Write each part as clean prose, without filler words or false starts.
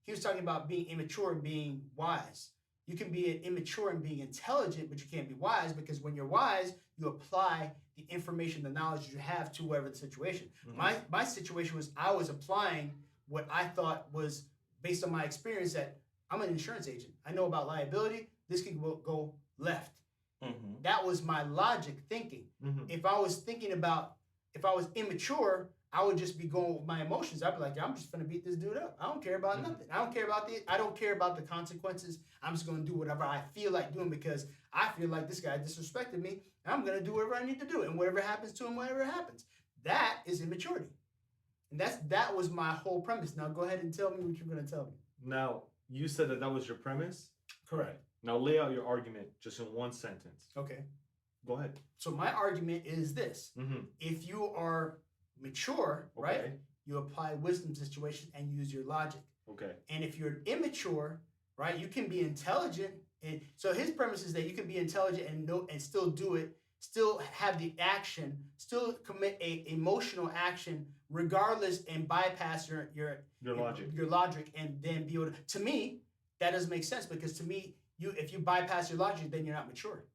he was talking about being immature and being wise. You can be immature and being intelligent, but you can't be wise, because when you're wise, you apply the information, the knowledge you have to whatever the situation. My situation was, I was applying what I thought was based on my experience, that I'm an insurance agent. I know about liability. This can go left. That was my logic thinking. If I was immature, I would just be going with my emotions. I'd be like, I'm just gonna beat this dude up. I don't care about nothing. I don't care about the consequences. I'm just gonna do whatever I feel like doing, because I feel like this guy disrespected me, and I'm gonna do whatever I need to do. And whatever happens to him, whatever happens. That is immaturity. And that was my whole premise. Now go ahead and tell me what you're gonna tell me. Now, you said that was your premise? Correct. Now lay out your argument just in one sentence. Okay. Go ahead. So my argument is this. If you are mature, right, you apply wisdom to situations and use your logic. Okay. And if you're immature, right, you can be intelligent. And so his premise is that you can be intelligent and know and still do it, still have the action, still commit a emotional action regardless, and bypass your logic, and then be able to me, that doesn't make sense, because to me, if you bypass your logic, then you're not mature.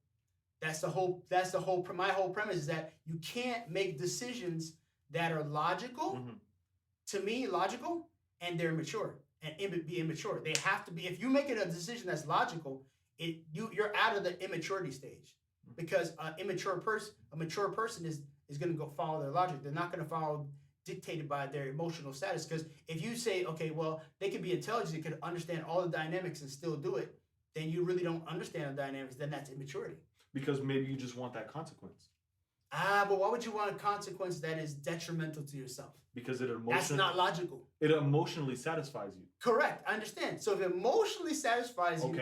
My whole premise is that you can't make decisions that are logical, to me, logical, and they're immature, and be immature. They have to be. If you make it a decision that's logical, you're out of the immaturity stage, because a mature person is going to go follow their logic. They're not going to follow dictated by their emotional status. Because if you say, okay, well, they could be intelligent, they could understand all the dynamics and still do it, then you really don't understand the dynamics. Then that's immaturity. Because maybe you just want that consequence. But why would you want a consequence that is detrimental to yourself? Because that's not logical. It emotionally satisfies you. Correct. I understand. So if it emotionally satisfies you,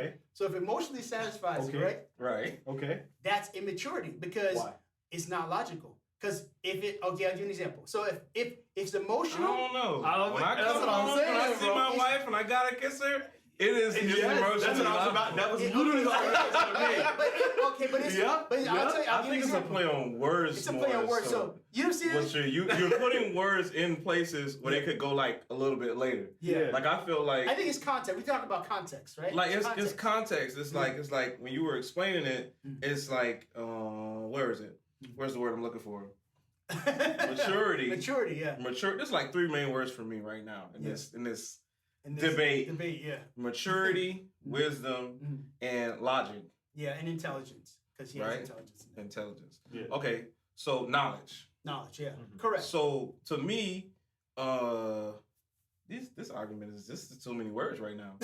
you, right? Right. Okay. That's immaturity, because it's not logical. Because I'll give you an example. So if it's emotional, I don't know. When I see my wife and I gotta kiss her, it is emotional. That's what I was about. That was literally what I was I think it's a play on words. It's a play on words. So you don't see this? You're putting words in places where they could go like a little bit later. Yeah. Like I feel like I think it's context. We talk about context, right? Like it's context. It's like when you were explaining it, it's like where is it? Where's the word I'm looking for? Maturity. Maturity, yeah. There's like three main words for me right now in this debate. Debate, yeah. Maturity, wisdom, and logic. Yeah, and intelligence, because he has intelligence. Intelligence. Yeah. Okay, so knowledge. Knowledge, yeah. Correct. So to me, this argument is just too many words right now.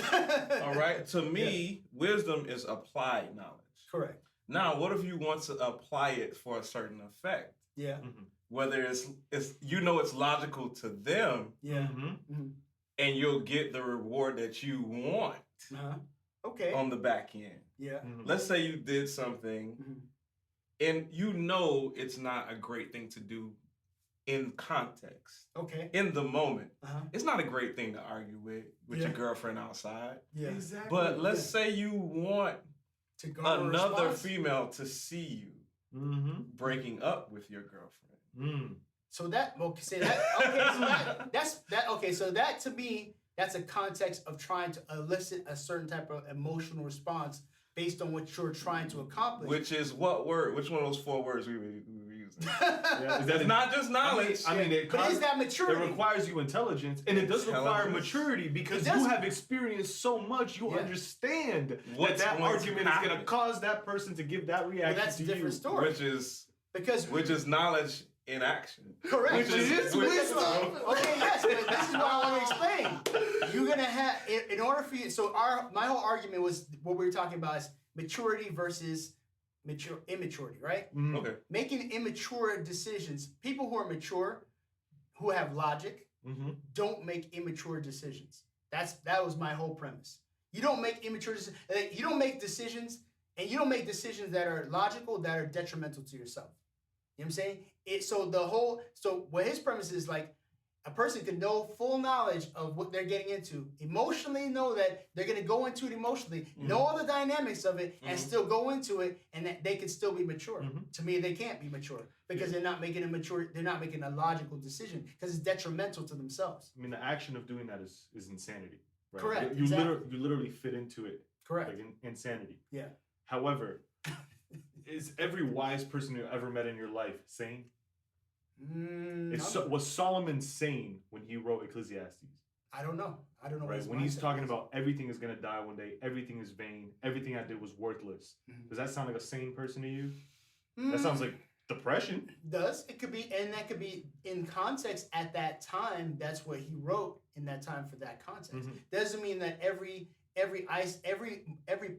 All right. To me, wisdom is applied knowledge. Correct. Now, what if you want to apply it for a certain effect? Yeah. Whether it's it's logical to them. Yeah. And you'll get the reward that you want. Okay. On the back end. Yeah. Let's say you did something and you know it's not a great thing to do in context. Okay. In the moment. It's not a great thing to argue with your girlfriend outside. Yeah. Exactly. But let's say you want to another female to see you breaking up with your girlfriend. So that to me, that's a context of trying to elicit a certain type of emotional response based on what you're trying to accomplish. Which is what word? Which one of those four words we were using? It's not just knowledge. But is that maturity? It requires you intelligence, and it does require maturity, because you have experienced so much, you understand that argument is going to cause that person to give that reaction. Well, that's a different story. Which is knowledge in action. Correct. Which is wisdom. Okay, yes, but this is what I want to explain. You're gonna have, in order for you. So my whole argument was what we were talking about is maturity versus immaturity, right? Okay. Making immature decisions. People who are mature, who have logic, don't make immature decisions. That was my whole premise. You don't make immature decisions. You don't make decisions, and you don't make decisions that are logical, that are detrimental to yourself. You know what I'm saying? So what his premise is, like, a person can know full knowledge of what they're getting into, emotionally know that they're going to go into it emotionally, know all the dynamics of it, and still go into it, and that they can still be mature. To me, they can't be mature because they're not making a logical decision, because it's detrimental to themselves. I mean, the action of doing that is insanity, Right? Correct. You literally fit into it. Correct. Like insanity. Yeah. However, is every wise person you ever met in your life sane? Was Solomon sane when he wrote Ecclesiastes? I don't know. Right, when he's talking about everything is gonna die one day, everything is vain, everything I did was worthless. Does that sound like a sane person to you? That sounds like depression. It could be, and that could be in context at that time. That's what he wrote in that time for that context. Doesn't mean that every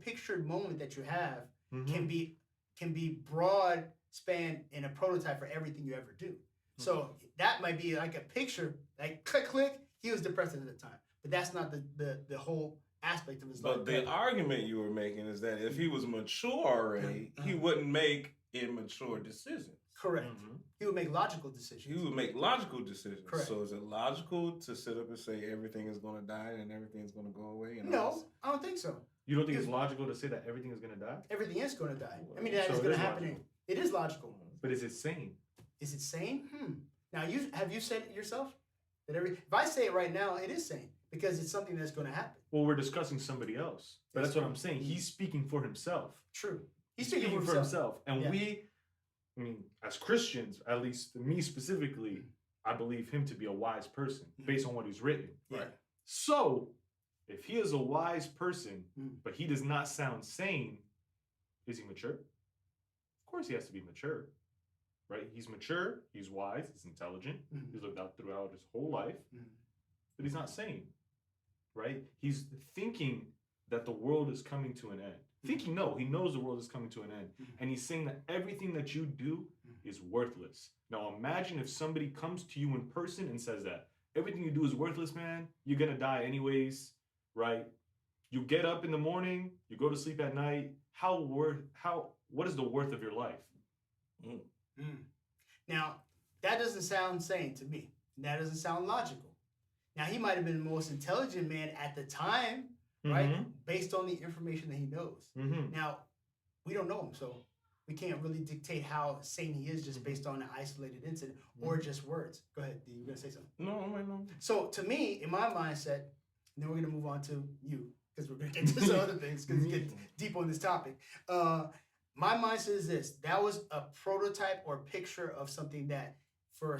pictured moment that you have can be broad span in a prototype for everything you ever do. So that might be like a picture, like click. He was depressed at the time, but that's not the whole aspect of his life. But the argument you were making is that if he was mature already, he wouldn't make immature decisions. Correct. He would make logical decisions. He would make logical decisions. Correct. So is it logical to sit up and say everything is going to die and everything is going to go away? No, I don't think so. You don't think it's logical to say that everything is going to die? Everything is going to die. I mean, that is going to happen. It is logical. But is it sane? Is it sane? Now, have you said it yourself? That if I say it right now, it is sane because it's something that's going to happen. Well, we're discussing somebody else. But that's what I'm saying. He's speaking for himself. True. He's speaking for himself. And as Christians, at least me specifically, I believe him to be a wise person based on what he's written. Right. So, if he is a wise person, but he does not sound sane, is he mature? Of course he has to be mature. Right? He's mature, he's wise, he's intelligent, he's lived out throughout his whole life, but he's not sane, right? He's thinking that the world is coming to an end. He knows the world is coming to an end. And he's saying that everything that you do is worthless. Now imagine if somebody comes to you in person and says that everything you do is worthless, man. You're gonna die anyways, right? You get up in the morning, you go to sleep at night. What is the worth of your life? Now, that doesn't sound sane to me. That doesn't sound logical. Now, he might have been the most intelligent man at the time, right? Based on the information that he knows. Now, we don't know him, so we can't really dictate how sane he is just based on an isolated incident or just words. Go ahead, D. You were going to say something? No. So, to me, in my mindset, and then we're going to move on to you, because we're going to get to some other things, because we get deep on this topic. My mindset is this: that was a prototype or picture of something that for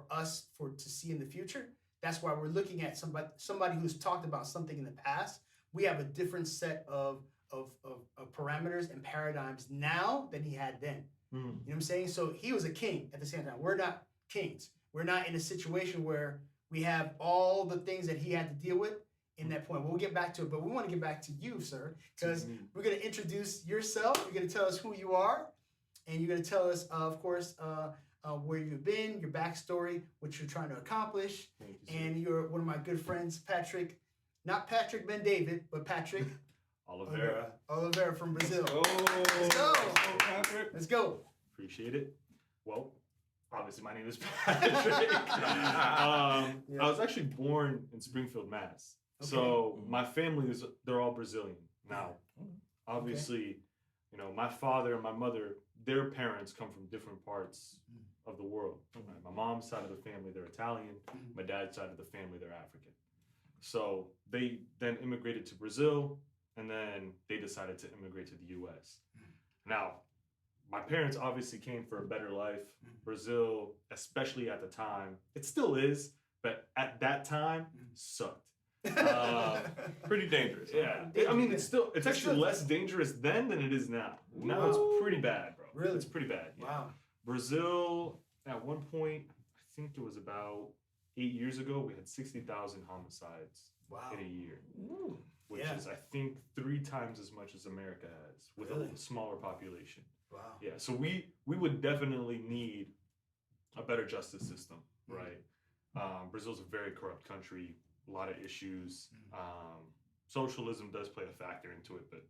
us to see in the future. That's why we're looking at somebody who's talked about something in the past. We have a different set of parameters and paradigms now than he had then. You know what I'm saying? So he was a king at the same time. We're not kings. We're not in a situation where we have all the things that he had to deal with in that point. We'll get back to it, but we want to get back to you, sir, because we're going to introduce yourself. You're going to tell us who you are, and you're going to tell us, of course, where you've been, your backstory, what you're trying to accomplish. And you're one of my good friends, Patrick, not Patrick Ben David, but Patrick Oliveira from Brazil. Let's go. Patrick. Let's go. Appreciate it. Well, obviously my name is Patrick. I was actually born in Springfield, Mass. Okay. So my family they're all Brazilian. Now, obviously, my father and my mother, their parents come from different parts of the world. Right? My mom's side of the family, they're Italian. My dad's side of the family, they're African. So they then immigrated to Brazil, and then they decided to immigrate to the U.S. Now, my parents obviously came for a better life. Brazil, especially at the time, it still is, but at that time, sucked. Pretty dangerous. Yeah. I mean, it's actually less dangerous then than it is now. Now it's pretty bad, bro. Really? It's pretty bad. Yeah. Wow. Brazil, at one point, I think it was about 8 years ago, we had 60,000 homicides in a year. Which is, I think, 3 times as much as America has with a smaller population. Wow. Yeah. So we would definitely need a better justice system, right? Brazil's a very corrupt country. A lot of issues. Socialism does play a factor into it, but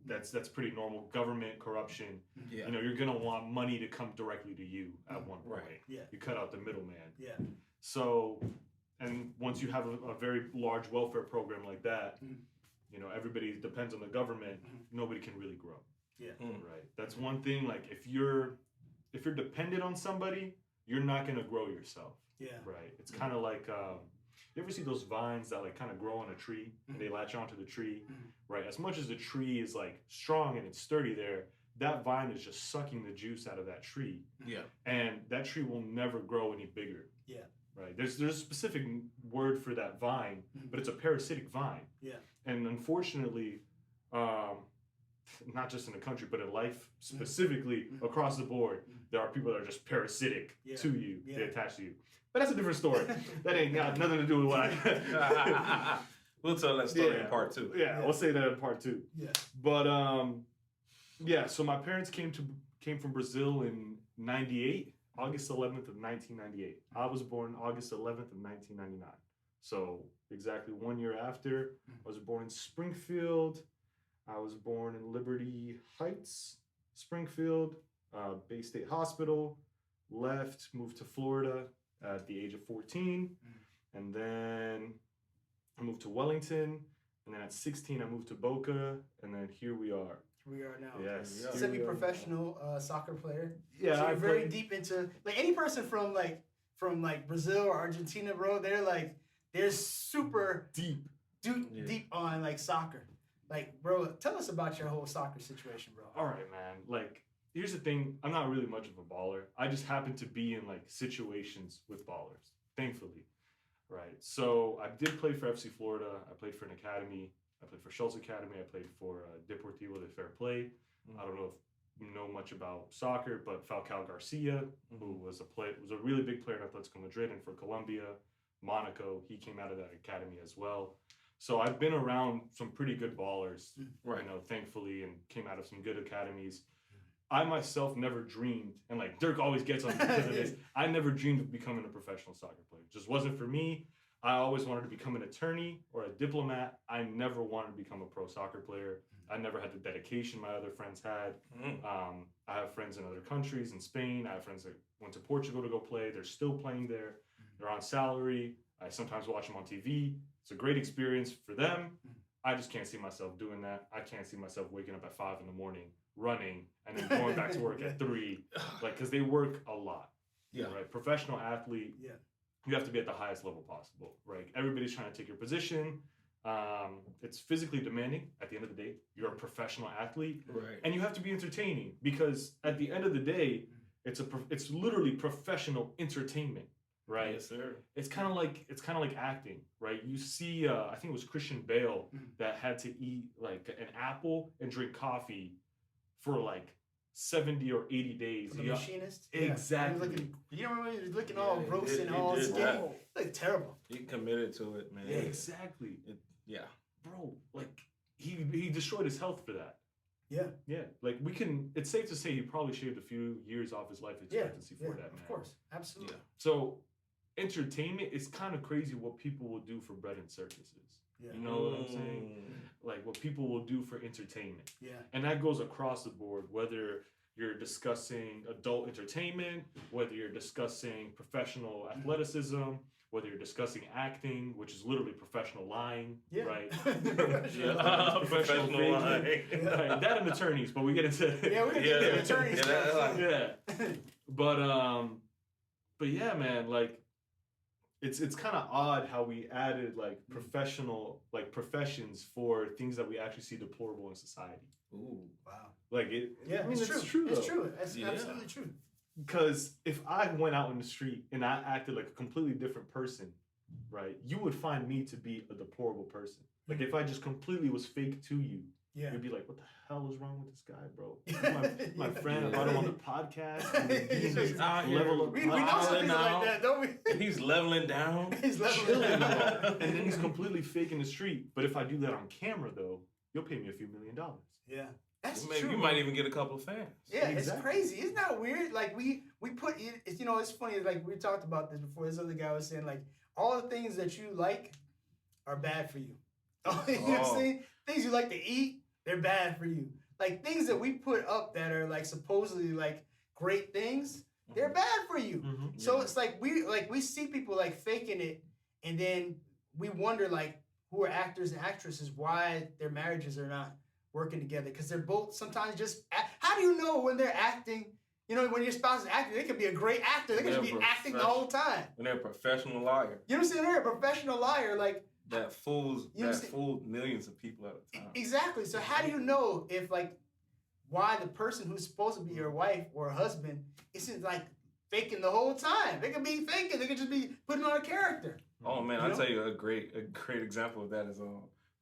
that's pretty normal. Government corruption. Yeah. You're gonna want money to come directly to you at one point. Right. Yeah. You cut out the middleman. Yeah. So, and once you have a very large welfare program like that, everybody depends on the government. Nobody can really grow. Yeah. Right. That's one thing. Like if you're dependent on somebody, you're not gonna grow yourself. Yeah. Right. It's kind of like You ever see those vines that like kind of grow on a tree and they latch onto the tree, right? As much as the tree is like strong and it's sturdy there, that vine is just sucking the juice out of that tree. Yeah. And that tree will never grow any bigger. Yeah. Right. There's a specific word for that vine, but it's a parasitic vine. Yeah. And unfortunately, not just in the country, but in life specifically across the board, there are people that are just parasitic to you. Yeah. They attach to you. But that's a different story. That ain't got nothing to do with what I. We'll tell that story in part 2. Yeah, we'll say that in part 2. Yeah. But yeah. So my parents came from Brazil in '98, August 11th of 1998. I was born August 11th of 1999. So exactly 1 year after, I was born in Springfield. I was born in Liberty Heights, Springfield, Bay State Hospital. Left, moved to Florida at the age of 14, and then I moved to Wellington, and then at 16 I moved to Boca, and then here we are. Here we are now. Yes. Semi-professional soccer player. Yeah, so you're very deep into like any person from Brazil or Argentina, bro. They're super deep on like soccer. Like, bro, tell us about your whole soccer situation, bro. All right, man. Like, here's the thing. I'm not really much of a baller. I just happen to be in like situations with ballers, thankfully. Right. So I did play for FC Florida. I played for an academy. I played for Schultz Academy. I played for Deportivo de Fair Play. I don't know if you know much about soccer, but Falcao Garcia, who was a really big player in Atletico Madrid and for Colombia, Monaco. He came out of that academy as well. So I've been around some pretty good ballers, thankfully, and came out of some good academies. I myself never dreamed, and like Dirk always gets on me because of this, I never dreamed of becoming a professional soccer player. It just wasn't for me. I always wanted to become an attorney or a diplomat. I never wanted to become a pro soccer player. I never had the dedication my other friends had. I have friends in other countries, in Spain. I have friends that went to Portugal to go play. They're still playing there. They're on salary. I sometimes watch them on TV. It's a great experience for them. I just can't see myself doing that. I can't see myself waking up at 5 a.m, running, and then going back to work at 3, like, because they work a lot. Yeah. Right. Professional athlete. Yeah. You have to be at the highest level possible. Right. Everybody's trying to take your position. It's physically demanding. At the end of the day, you're a professional athlete, right? And you have to be entertaining because at the end of the day, it's literally professional entertainment. Right. Yes, sir. It's kind of like acting, right? You see, I think it was Christian Bale that had to eat like an apple and drink coffee for like 70 or 80 days. The Machinist. Exactly. You remember when he was looking all gross and all skinny? Like terrible. He committed to it, man. Yeah, exactly. Bro, like he destroyed his health for that. Yeah. Yeah. Like it's safe to say he probably shaved a few years off his life expectancy for that, man. Of course. Absolutely. Yeah. So entertainment is kind of crazy what people will do for bread and circuses. Yeah. You know what I'm saying? Like what people will do for entertainment. Yeah. And that goes across the board, whether you're discussing adult entertainment, whether you're discussing professional athleticism, whether you're discussing acting, which is literally professional lying, right? Professional lying. Right. That and attorneys, but we get into attorneys. But yeah, man, like it's kind of odd how we added like professional like professions for things that we actually see deplorable in society. Ooh, wow. Like it. Yeah, I mean, it's true. It's true. It's absolutely true. Because if I went out in the street and I acted like a completely different person, right, you would find me to be a deplorable person. Like if I just completely was fake to you, you'd be like, what the hell is wrong with this guy, bro? He's my friend. I brought him on the podcast. He's out here. We know some people like that, don't we? And he's leveling down. He's leveling down. And then he's completely fake in the street. But if I do that on camera, though, you'll pay me a few $1 million. Yeah. That's maybe true. You might even get a couple of fans. Yeah, exactly. It's crazy. Isn't that weird? Like we put it. It's funny. Like we talked about this before. This other guy was saying like all the things that you like are bad for you. You know what I'm saying? Things you like to eat, they're bad for you. Like things that we put up that are like supposedly like great things, they're bad for you. Mm-hmm. So it's like we see people like faking it, and then we wonder like who are actors and actresses why their marriages are not working together because they're both sometimes just. How do you know when they're acting You know, when your spouse is acting, they could be a great actor. They could just be acting the whole time. When they're a professional liar. You know what I'm saying? They're a professional liar. Like that fooled millions of people at a time. Exactly. So how do you know if like why the person who's supposed to be your wife or husband isn't like faking the whole time? They could be faking. They could just be putting on a character. Oh man, I'll tell you a great example of that is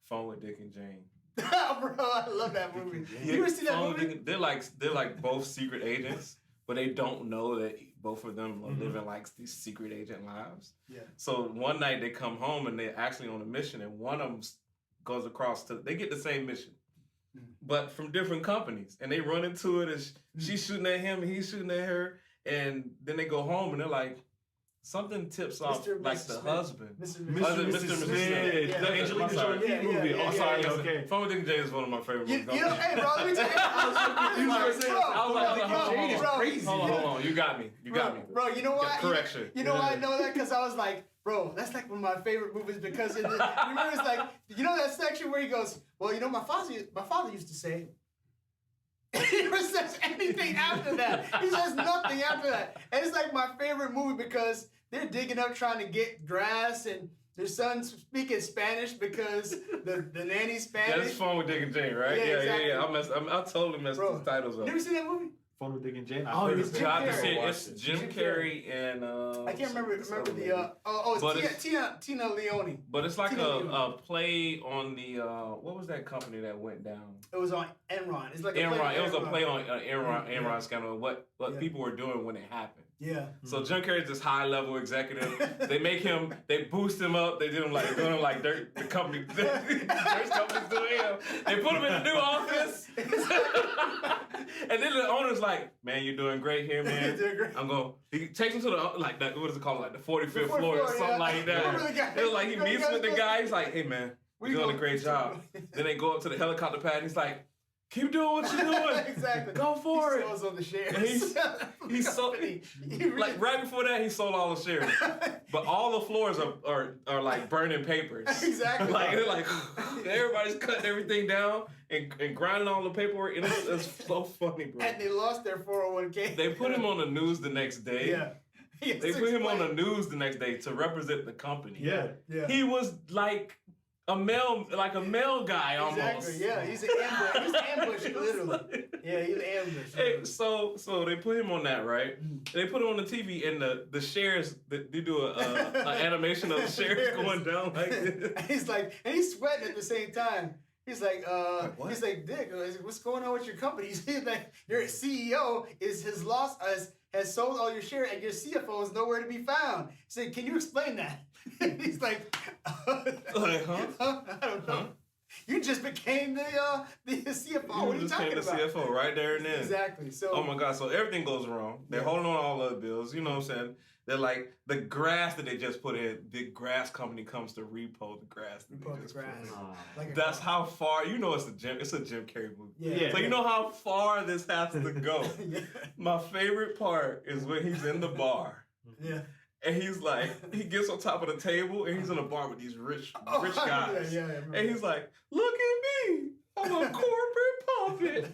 Phone with Dick and Jane. Bro, I love that movie. You ever see that movie? They're like both secret agents, but they don't know that both of them are living like these secret agent lives. Yeah. So one night they come home and they're actually on a mission, and one of them goes across to. They get the same mission, but from different companies, and they run into it. And she's shooting at him, and he's shooting at her, and then they go home and they're like. Something tips off like the husband. Mr. Smith. Yeah. The Angelina Jolie movie. Yeah, oh, sorry. yeah. Okay. Phone with Dick and Jane is one of my favorite movies. You know, hey, bro, let me tell you. Jane is crazy. Hold on. You got me. Bro, you know why? Correction. You know why I know that? Because I was like, bro, that's like one of my favorite movies because remember it's like, you know that section where he goes, well, you know, my father used to say, he never says anything after that. He says nothing after that. And it's like my favorite movie because they're digging up trying to get grass and their son's speaking Spanish because the nanny's Spanish. Yeah, that's Phone with Dick and Jane, right? Yeah, exactly. I totally messed the titles up. You ever seen that movie? Phone with Dick and Jane. It's Jim Carrey. It's Jim Carrey and I can't remember it's Tina Leone. But it's like a play on the what was that company that went down? It was on Enron. It's like Enron. It was a play on Enron scandal. What people were doing when it happened. Yeah. So Jim Carrey's this high level executive. They boost him up. They did him like doing him like the company. There's companies doing him. They put him in a new office. And then the owner's like, man, you're doing great here, man. You're doing great. I'm going. He takes him to the what is it called, like the 45th floor or something like that. It was like he meets with the guy. He's like, hey man, you're doing a great job. Then they go up to the helicopter pad. And he's like. Keep doing what you're doing. Exactly. Go for it. He sells all the shares. And he's sold. Like right before that, he sold all the shares. But all the floors are like burning papers. Exactly. Like they're like everybody's cutting everything down and grinding all the paperwork. And it's so funny, bro. And they lost their 401k. They put him on the news the next day. Yeah. They put him on the news the next day to represent the company. Yeah. He was like. A male guy almost. Exactly. Yeah, he's an ambush. He's ambushed literally. Yeah, he's ambushed. Hey, so they put him on that, right? They put him on the TV, and the shares. They do an animation of the shares going down like this. He's like, and he's sweating at the same time. He's like, he's like, Dick, what's going on with your company? He's like, your CEO has sold all your shares, and your CFO is nowhere to be found. He said, can you explain that? He's like, like, huh? I don't know. Huh? You just became the CFO. What are you talking about? The CFO right there and then. Exactly. So. Oh my God! So everything goes wrong. They're holding on to all the bills. You know what I'm saying? They're like the grass that they just put in. The grass company comes to repo the grass. That's how far. You know, it's a Jim Carrey movie. Yeah. So you know how far this has to go. Yeah. My favorite part is when he's in the bar. Yeah. And he's like, he gets on top of the table, and he's in a bar with these rich guys. Yeah, and he's like, look at me, I'm a corporate puppet.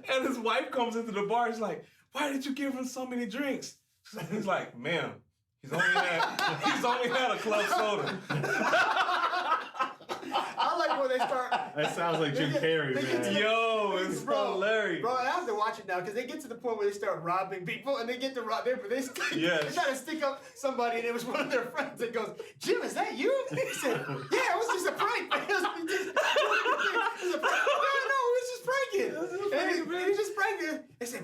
And his wife comes into the bar, he's like, why did you give him so many drinks? He's like, ma'am, he's only had a club soda. I like when they start. That sounds like Jim Carrey, man. Yo, it's hilarious. Bro, I have to watch it now because they get to the point where they start robbing people and they get to rob them, but they try to stick up somebody and it was one of their friends that goes, Jim, is that you? And he said, yeah, it was just a prank. It was a prank. No, it was just pranking. And he just pranked. They said,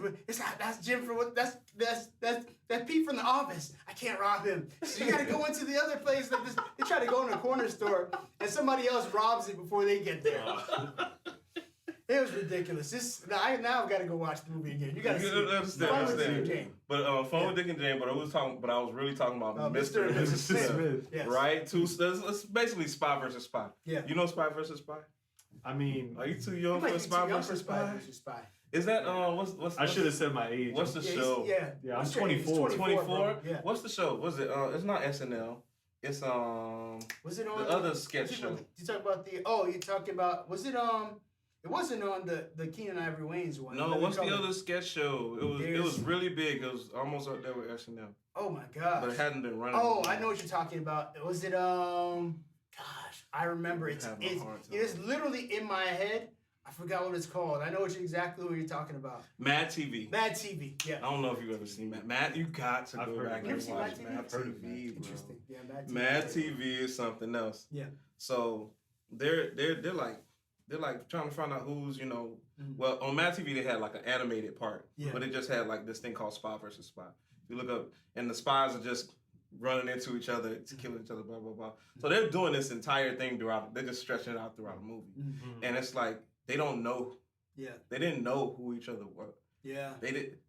that's Jim from what? That's Pete from The Office. I can't rob him. So you got to go into the other place. They try to go in a corner store and somebody else robs it before they get there. It was ridiculous. Now I've got to go watch the movie again. You got to see it. Understand. But Phone with Dick and Jane. But I was really talking about Mr. and Mrs. Smith. Yes. Right? It's basically Spy versus Spy. Yeah. You know Spy versus Spy? I mean, are you too young for Spy versus Spy? Is that what's I should have said my age. What's the show? Yeah, I'm 24. 24? Yeah. What's the show? Was it it's not SNL. It's was it on the other sketch show? You talking about was it It wasn't on the Keenan Ivory Wayans one. No, what's the other sketch show? It was really big. It was almost up there with SNL. Oh my gosh. But it hadn't been running. Oh, I know what you're talking about. Was it gosh, I remember it is literally in my head. I forgot what it's called. I know exactly what you're talking about. Mad TV. Mad TV. Yeah. I don't know if you've ever seen Mad. Mad, you got to go back and watch Mad TV. Interesting. Yeah, Mad TV is something else. Yeah. So they're like trying to find out who's, you know, well, on Mad TV they had like an animated part, but it just had like this thing called Spy versus Spy. You look up and the spies are just running into each other, killing each other, blah blah blah. So they're doing this entire thing throughout. They're just stretching it out throughout the movie, and it's like they don't know. Yeah. They didn't know who each other were. Yeah.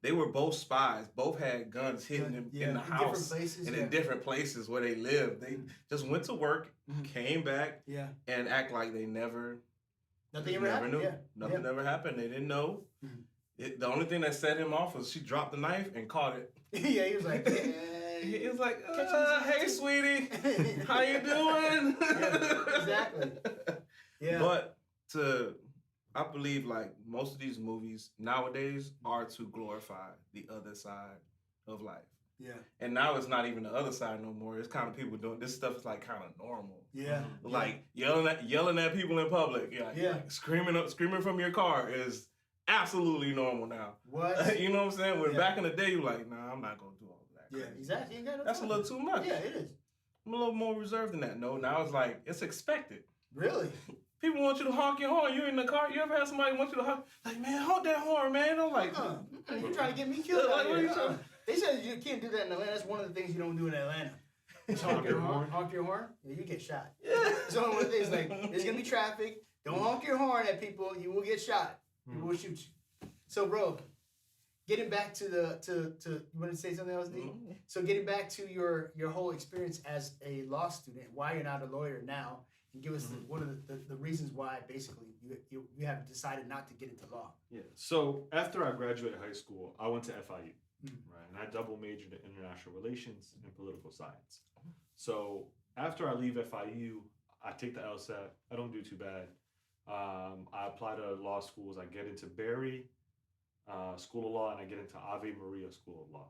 They were both spies. Both had guns hidden in the house different places, and in different places where they lived. They just went to work, came back, and act like they never. Nothing ever happened. Knew. Nothing ever happened. They didn't know. The only thing that set him off was she dropped the knife and caught it. Yeah, he was like, he was like, hey, sweetie, how you doing? Exactly. Yeah. But I believe like most of these movies nowadays are to glorify the other side of life. Yeah. And now it's not even the other side no more. It's kind of people doing this stuff is like kind of normal. Yeah. Like yelling at people in public. Like screaming from your car is absolutely normal now. What? You know what I'm saying? When back in the day, you're like, nah, I'm not gonna do all of that. Yeah, exactly. You gotta That's a little too much. Yeah, it is. I'm a little more reserved than that. No, now it's like it's expected. Really? People want you to honk your horn. You in the car. You ever had somebody want you to honk? Like, man, honk that horn, man. I'm like, you're trying to get me killed. Like, what are you trying? They said you can't do that in Atlanta. That's one of the things you don't do in Atlanta. Honk your horn. Honk your horn. Yeah, you get shot. Yeah. So one of the things like there's gonna be traffic. Don't honk your horn at people. You will get shot. People will shoot you. So, bro, getting back to you want to say something else, D? So, getting back to your whole experience as a law student, why you're not a lawyer now, and give us one of the reasons why basically you have decided not to get into law. Yeah. So after I graduated high school, I went to FIU, right, and I double majored in international relations and political science. So after I leave FIU, I take the LSAT. I don't do too bad. I apply to law schools. I get into Barry School of Law, and I get into Ave Maria School of Law.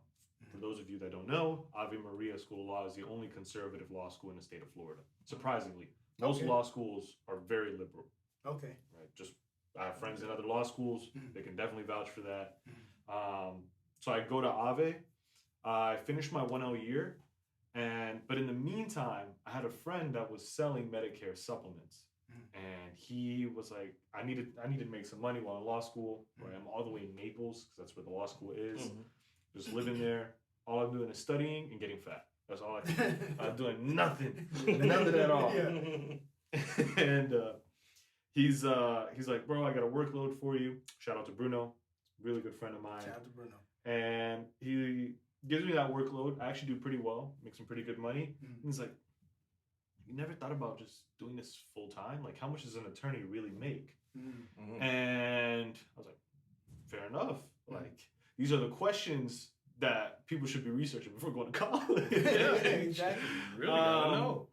For those of you that don't know, Ave Maria School of Law is the only conservative law school in the state of Florida. Surprisingly, most law schools are very liberal. Okay. Right. Just I have friends in other law schools. They can definitely vouch for that. So I go to Ave. I finished my 1L year, but in the meantime, I had a friend that was selling Medicare supplements. And he was like, I needed to make some money while in law school. Right? I'm all the way in Naples because that's where the law school is. Just living there. All I'm doing is studying and getting fat. That's all I do. I'm doing nothing at all. And he's like, bro, I got a workload for you. Shout out to Bruno, really good friend of mine. Shout out to Bruno. And he gives me that workload. I actually do pretty well, make some pretty good money. And he's like, you never thought about just doing this full time? Like, how much does an attorney really make? And I was like, fair enough. Like, these are the questions that people should be researching before going to college. Yeah, exactly. Really gotta know.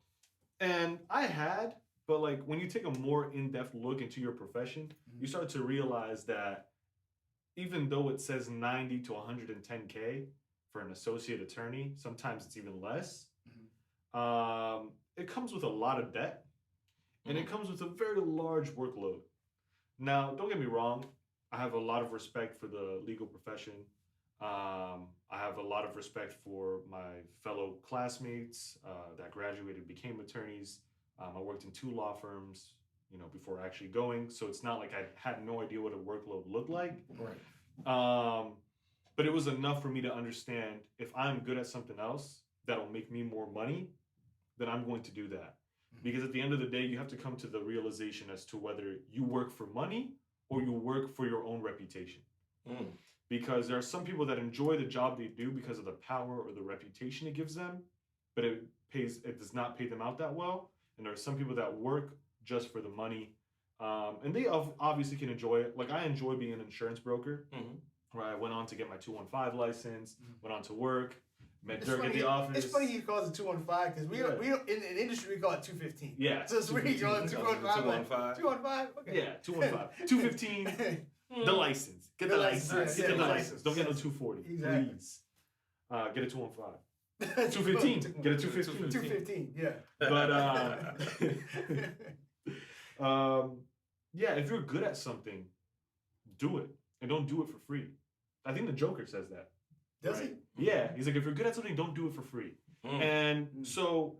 And I had, but like when you take a more in-depth look into your profession, you start to realize that even though it says 90 to 110K for an associate attorney, sometimes it's even less. It comes with a lot of debt, and it comes with a very large workload. Now, don't get me wrong, I have a lot of respect for the legal profession. I have a lot of respect for my fellow classmates that graduated, became attorneys. I worked in 2 law firms, before actually going. So it's not like I had no idea what a workload looked like. Right. But it was enough for me to understand if I'm good at something else that'll make me more money, then I'm going to do that. Because at the end of the day, you have to come to the realization as to whether you work for money or you work for your own reputation. Because there are some people that enjoy the job they do because of the power or the reputation it gives them, but it does not pay them out that well. And there are some people that work just for the money. And they obviously can enjoy it. Like I enjoy being an insurance broker. Where I went on to get my 215 license, went on to work. Met Dirk at the office. It's funny he calls it 215 because we don't in the industry we call it 215. Yeah. So it's weird you call it 215. 215. Okay. Yeah, 215. 215. The license. Get the license. Get the license. Don't get no 240. Exactly. Please. Get a 215. 215. Get a 215. 215. Yeah. But yeah, if you're good at something, do it and don't do it for free. I think the Joker says that. Does he? Yeah, he's like, if you're good at something, don't do it for free. And so,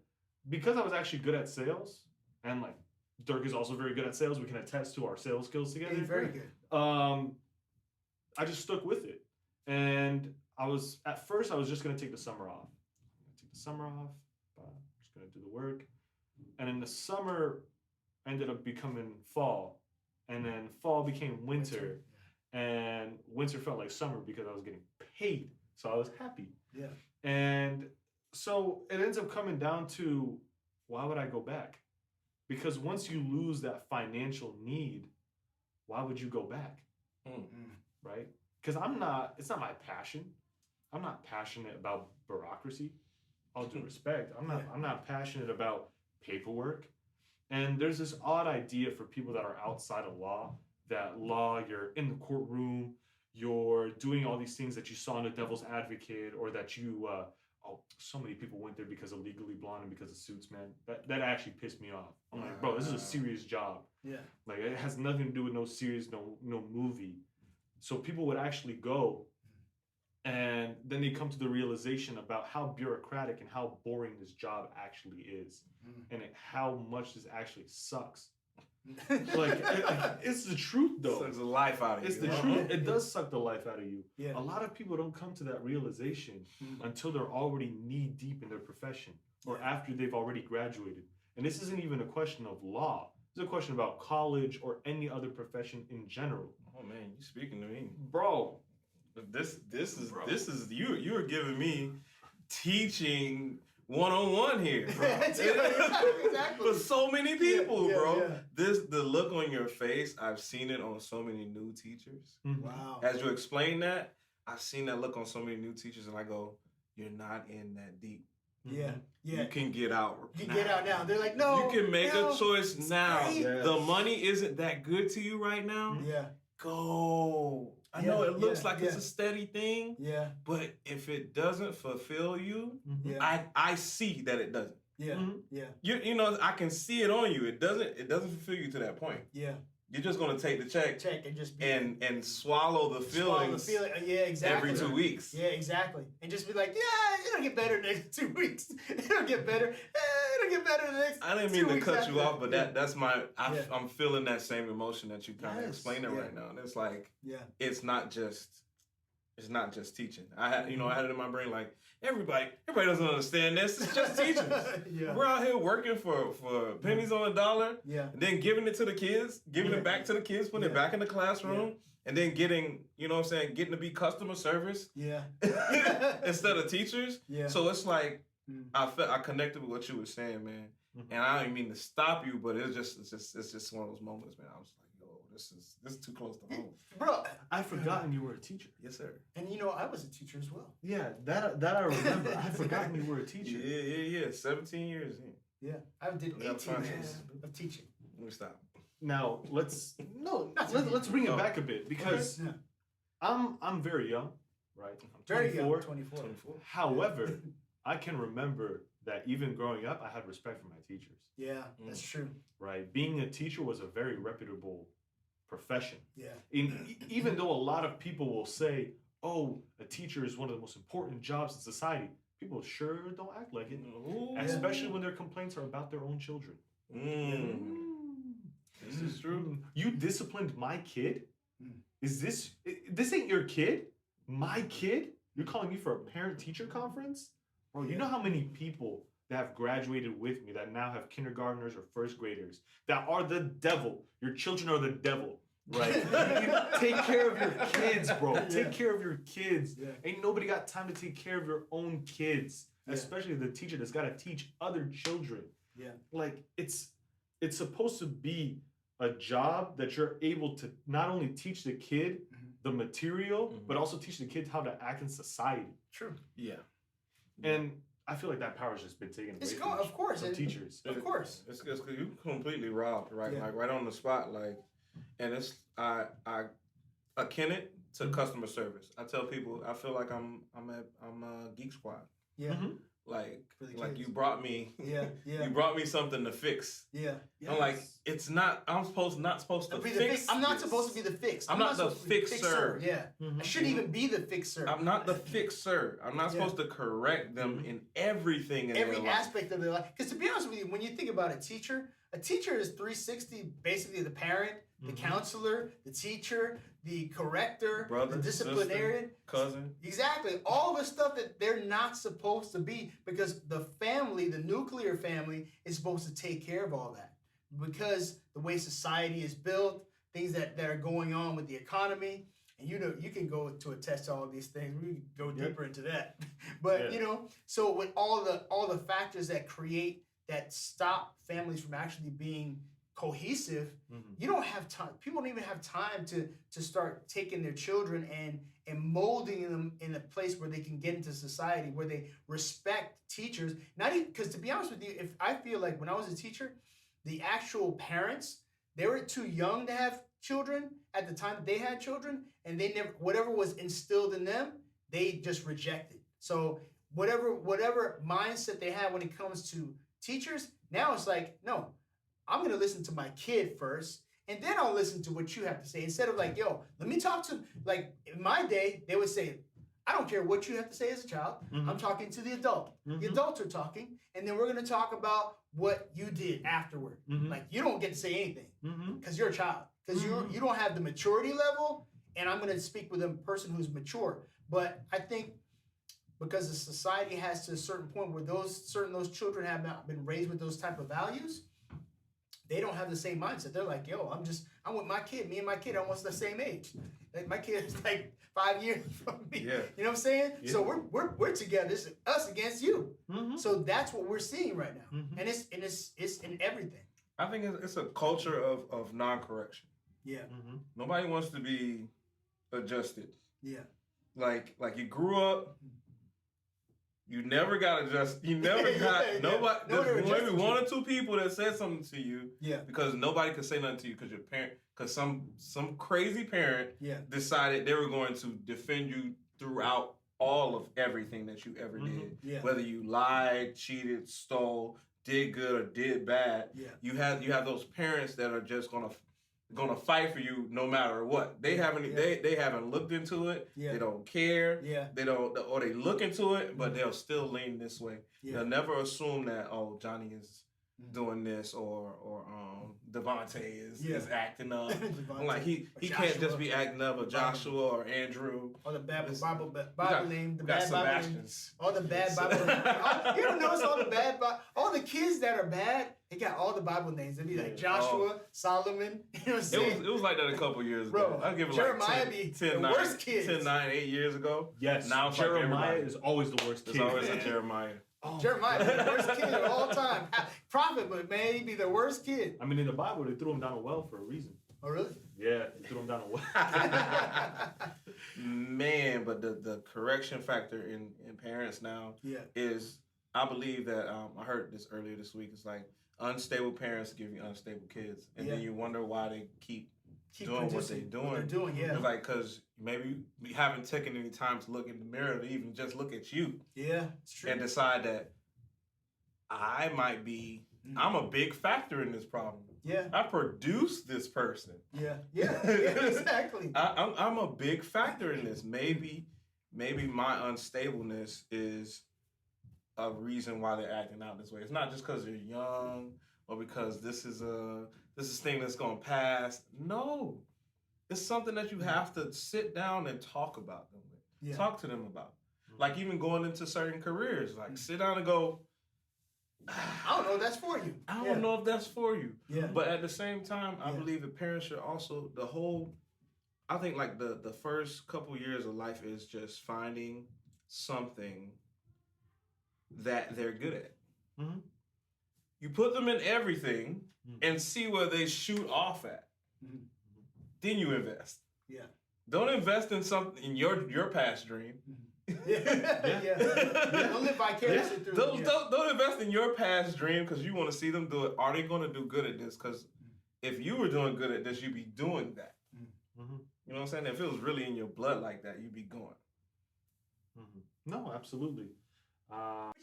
because I was actually good at sales, and like Dirk is also very good at sales, we can attest to our sales skills together. He's very good. I just stuck with it, and at first I was just gonna take the summer off. I'm just gonna do the work, and then the summer ended up becoming fall, and then fall became winter. And winter felt like summer because I was getting paid. So I was happy. Yeah. And so it ends up coming down to, why would I go back? Because once you lose that financial need, why would you go back? Right? Because it's not my passion. I'm not passionate about bureaucracy. All due respect. I'm not passionate about paperwork. And there's this odd idea for people that are outside of law, that law, you're in the courtroom, you're doing all these things that you saw in The Devil's Advocate, or that you, so many people went there because of Legally Blonde and because of Suits, man. That actually pissed me off. I'm like, bro, this is a serious job. Yeah. Like, it has nothing to do with no series, no movie. So people would actually go, and then they come to the realization about how bureaucratic and how boring this job actually is, and how much this actually sucks. Like, it's the truth, though. Sucks the life out of you. It's the truth. It does suck the life out of you. Yeah. A lot of people don't come to that realization until they're already knee deep in their profession, or after they've already graduated. And this isn't even a question of law. It's a question about college or any other profession in general. Oh man, you speaking to me, bro. This is you are giving me teaching 101 here, bro. Exactly. For so many people, bro. Yeah. The look on your face, I've seen it on so many new teachers. Wow. As you explain that, I've seen that look on so many new teachers, and I go, "You're not in that deep. Yeah. You can get out. You can get out now." They're like, "No, you can make a choice now. Yes. The money isn't that good to you right now. Yeah. Go. I know it looks like it's a steady thing. Yeah. But if it doesn't fulfill you, yeah. I see that it doesn't. Yeah. Yeah. You know, I can see it on you. It doesn't fulfill you to that point. Yeah. You're just gonna take the check and just and swallow the feelings. Yeah, exactly. Every 2 weeks. Yeah, exactly. And just be like, yeah, it'll get better the next 2 weeks. It'll get better. It'll get better the next. I didn't mean to cut you off, but that's my. I'm feeling that same emotion that you kind of explaining right now, and it's like, it's not just teaching. I had it in my brain like everybody doesn't understand this. It's just teachers. We're out here working for pennies on a dollar, and then giving it to the kids, giving it back to the kids, putting it back in the classroom, and then getting, getting to be customer service, instead of teachers. So it's like I connected with what you were saying, man, and I don't mean to stop you, but it's just one of those moments, man. I was like, this is too close to home. Bro, I'd forgotten you were a teacher. Yes, sir. And I was a teacher as well. Yeah, that I remember. I'd forgotten you were a teacher. Yeah. 17 years. Yeah. I did 18 years of teaching. Let me stop. Now let's bring it back a bit, because I'm very young, right? I'm 24. Very young, 24. However, I can remember that even growing up, I had respect for my teachers. Yeah, that's true. Right? Being a teacher was a very reputable profession. Yeah. Even though a lot of people will say, oh, a teacher is one of the most important jobs in society, people sure don't act like it. Especially when their complaints are about their own children. This is true. You disciplined my kid? Is this ain't your kid? My kid? You're calling me for a parent-teacher conference? Bro, you know how many people that have graduated with me that now have kindergartners or first graders that are the devil. Your children are the devil, right? Take care of your kids, bro. Take care of your kids. Ain't nobody got time to take care of your own kids, especially the teacher that's got to teach other children. Like, it's supposed to be a job that you're able to not only teach the kid the material, but also teach the kid how to act in society. True. Yeah. And I feel like that power's just been taken away It's gone, of course, from teachers. Of course. It's you completely robbed, right? Yeah. Like right on the spot, like, and it's I akin it to customer service. I tell people I feel like I'm a Geek Squad. Yeah. Mm-hmm. Like kids. you brought me you brought me something to fix. Yeah. Yes. I'm like, it's not I'm not supposed to fix. I'm not supposed to be the fix. I'm not the fixer. Yeah. Mm-hmm. I shouldn't even be the fixer. I'm not the fixer. I'm not supposed to correct them in everything in every their life. aspect of their life. Because to be honest with you, when you think about a teacher is 360, basically the parent, the counselor, the teacher, the corrector, brother, the disciplinarian, sister, cousin. Exactly. All the stuff that they're not supposed to be, because the family, the nuclear family, is supposed to take care of all that. Because the way society is built, things that are going on with the economy, and you can go to attest to all of these things. We can go deeper into that. But so with all the factors that stop families from actually being cohesive, you don't have time. People don't even have time to start taking their children and molding them in a place where they can get into society, where they respect teachers. Not even, because to be honest with you, if I feel like when I was a teacher, the actual parents, they were too young to have children at the time that they had children, and they never, whatever was instilled in them, they just rejected. So whatever mindset they had when it comes to teachers, now it's like, no, I'm going to listen to my kid first, and then I'll listen to what you have to say. Instead of like, yo, let me talk to, like in my day, they would say, I don't care what you have to say as a child. I'm talking to the adult. The adults are talking, and then we're going to talk about what you did afterward. Like, you don't get to say anything because you're a child, because you don't have the maturity level, and I'm going to speak with a person who's mature. But I think because the society has to a certain point where those children have not been raised with those type of values, they don't have the same mindset. They're like, yo, I'm with my kid. Me and my kid are almost the same age. Like, my kid is like 5 years from me. Yeah. You know what I'm saying? Yeah. So we're together. It's us against you. So that's what we're seeing right now. And it's in everything. I think it's a culture of non-correction. Yeah. Nobody wants to be adjusted. Yeah. Like you grew up. You never got adjusted. You never got nobody. There's maybe one or two people that said something to you. Yeah. Because nobody could say nothing to you because your parent, because some crazy parent decided they were going to defend you throughout all of everything that you ever did. Yeah. Whether you lied, cheated, stole, did good or did bad. Yeah. You have those parents that are just gonna fight for you no matter what. They haven't they haven't looked into it. Yeah. They don't care. Yeah. They don't, or they look into it, but they'll still lean this way. Yeah. They'll never assume that, oh, Johnny is doing this or Devontae is acting up. I'm like, he can't just be acting up, or Joshua or Andrew. Or the bad Bible name. The bad Bible names. All the bad So, Bible names. You ever notice all the kids that are bad, they got all the Bible names. They'd be like Joshua, Solomon. You know what I'm saying? It was like that a couple years ago. Bro, I'll give it Jeremiah like 10, the worst kids. 10, 9, 8 years ago. Yes, now it's Jeremiah like is always the worst kid. There's always a Jeremiah. Oh. Jeremiah, the worst kid of all time. Prophet, but man, he'd be the worst kid. I mean, in the Bible, they threw him down a well for a reason. Oh, really? Yeah, they threw him down a well. Man, but the correction factor in parents now is, I believe that, I heard this earlier this week, it's like unstable parents give you unstable kids. And then you wonder why they keep doing what they're doing. It's like, because maybe we haven't taken any time to look in the mirror to even just look at you. Yeah, it's true. And decide that I might be, I'm a big factor in this problem. Yeah. I produced this person. Yeah, exactly. I'm a big factor in this. Maybe my unstableness is a reason why they're acting out this way. It's not just because they're young or because this is a thing that's gonna pass. No, it's something that you have to sit down and talk about them with. Yeah. Talk to them about. Like, even going into certain careers, like sit down and go, I don't know if that's for you. I don't know if that's for you. Yeah. But at the same time, I believe that parents should also, I think like the first couple years of life is just finding something that they're good at. Mm-hmm. You put them in everything and see where they shoot off at. Mm-hmm. Then you invest. Yeah. Don't invest in something in your past dream. Mm-hmm. Yeah. Don't live vicariously through them. Don't invest in your past dream because you want to see them do it. Are they going to do good at this? Because if you were doing good at this, you'd be doing that. Mm-hmm. You know what I'm saying? If it was really in your blood like that, you'd be going. Mm-hmm. No, absolutely. But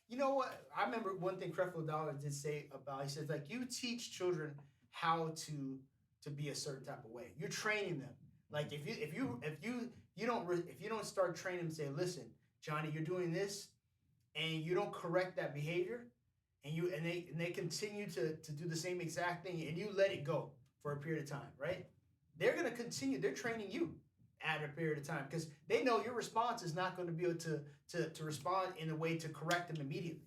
you know what? I remember one thing Creflo Dollar did say about. He says like you teach children how to be a certain type of way. You're training them. Like if you don't start training them and say, listen, Johnny, you're doing this, and you don't correct that behavior, and they continue to do the same exact thing, and you let it go for a period of time, right? They're gonna continue. They're training you at a period of time because they know your response is not going to be able to respond in a way to correct them immediately.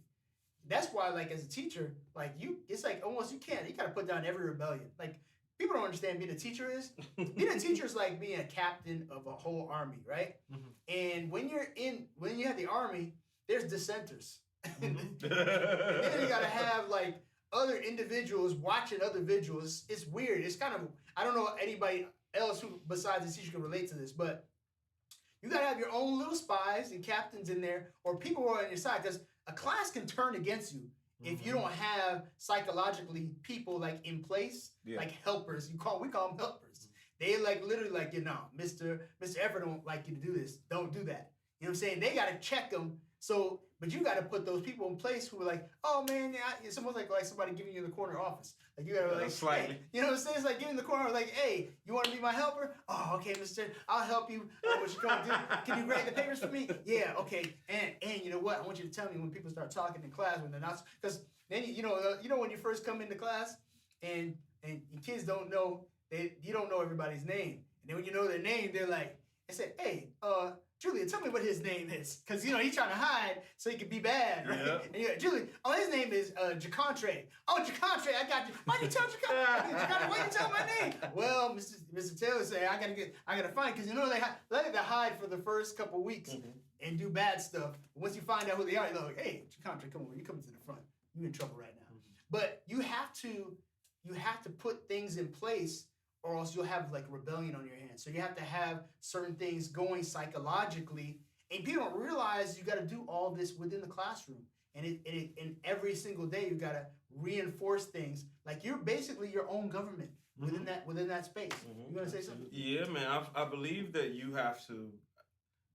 That's why, like as a teacher, like it's like almost you gotta put down every rebellion. Like people don't understand being a teacher is. Being a teacher is like being a captain of a whole army, right? Mm-hmm. And when you have the army, there's dissenters. Mm-hmm. And then you gotta have like other individuals watching other individuals. It's weird. It's kind of, I don't know anybody else who besides the teacher can relate to this, but you gotta have your own little spies and captains in there, or people who are on your side, because a class can turn against you if you don't have psychologically people like in place, like helpers. We call them helpers. They like literally like, Mr. Everett don't like you to do this. Don't do that. You know what I'm saying? They gotta check them. So, but you gotta put those people in place who are like, oh man, it's almost like somebody giving you the corner office. Like you gotta like, slightly. Hey, you know what I'm saying? It's like giving the corner, like, hey, you want to be my helper? Oh, okay, Mister, I'll help you. What you gonna do? Can you grade the papers for me? Yeah, okay. And you know what? I want you to tell me when people start talking in class when they're not, because then you know when you first come into class and kids don't know you don't know everybody's name, and then when you know their name, they're like, they say, hey, Julia, tell me what his name is. Because, he's trying to hide so he can be bad, right? Yeah. And you're like, Julia, his name is Jacontre. Oh, Jacontre, I got you. Why you tell Jacontre? Why you tell my name? Well, Mr. Taylor said, I got to find, because they let it hide for the first couple weeks and do bad stuff. Once you find out who they are, you're like, hey, Jacontre, come over. You come to the front. You're in trouble right now. But you have to put things in place, or else you'll have like rebellion on your hands. So you have to have certain things going psychologically, and people don't realize you got to do all this within the classroom. And and every single day you got to reinforce things. Like you're basically your own government within that space. You want to say something? Yeah, man. I believe that you have to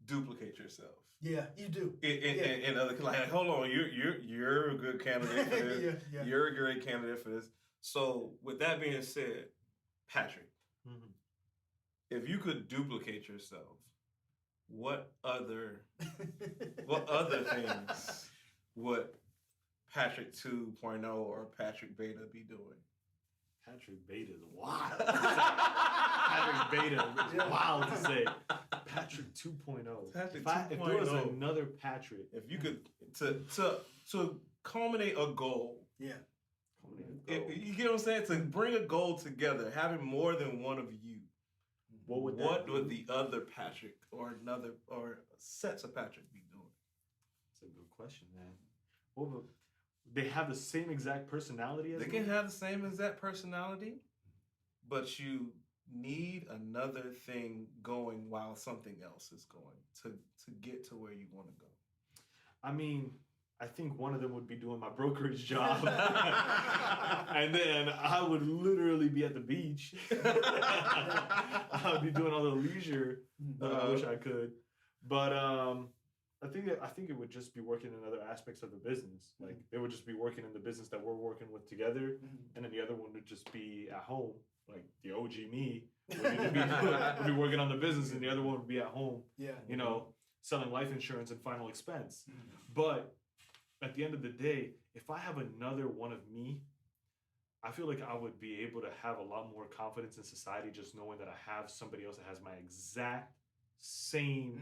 duplicate yourself. Yeah, you do. In other, like, hold on, you're a good candidate for this. Yeah. You're a great candidate for this. So with that being said, Patrick, if you could duplicate yourself, what other things would Patrick 2.0 or Patrick Beta be doing? Patrick Beta is wild. Patrick Beta is wild to say. Patrick 2.0. Patrick 2.0. If there was another Patrick. If you could, to culminate a goal. Yeah. You get what I'm saying? To bring a goal together, having more than one of you. What would the other Patrick or sets of Patrick be doing? That's a good question, man. They have the same exact personality as they can have the same exact personality, but you need another thing going while something else is going to get to where you want to go. I mean, I think one of them would be doing my brokerage job. And then I would literally be at the beach. I would be doing all the leisure that I wish I could. But I think it would just be working in other aspects of the business. Like they would just be working in the business that we're working with together. And then the other one would just be at home. Like the OG me would be working on the business, and the other one would be at home. Yeah. Selling life insurance and final expense. But at the end of the day, if I have another one of me, I feel like I would be able to have a lot more confidence in society just knowing that I have somebody else that has my exact same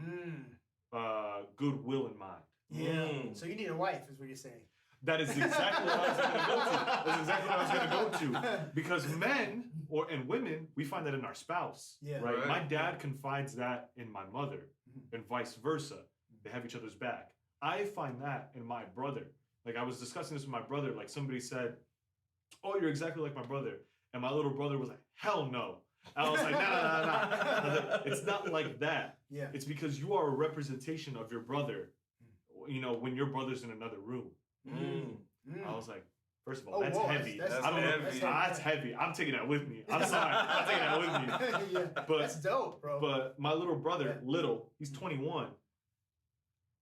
goodwill in mind. Yeah. So you need a wife, is what you're saying. That is exactly what I was going to go to. That's exactly what I was going to go to. Because men and women, we find that in our spouse. Yeah. Right? My dad confides that in my mother, and vice versa. They have each other's back. I find that in my brother. Like I was discussing this with my brother. Like somebody said, "Oh, you're exactly like my brother," and my little brother was like, "Hell no." I was like, no. It's not like that. Yeah. It's because you are a representation of your brother, when your brother's in another room. I was like, first of all, that's heavy. I don't know. That's heavy. I'm taking that with me. I'm sorry. I'm taking that with me. Yeah, but that's dope, bro. But my little brother, he's 21.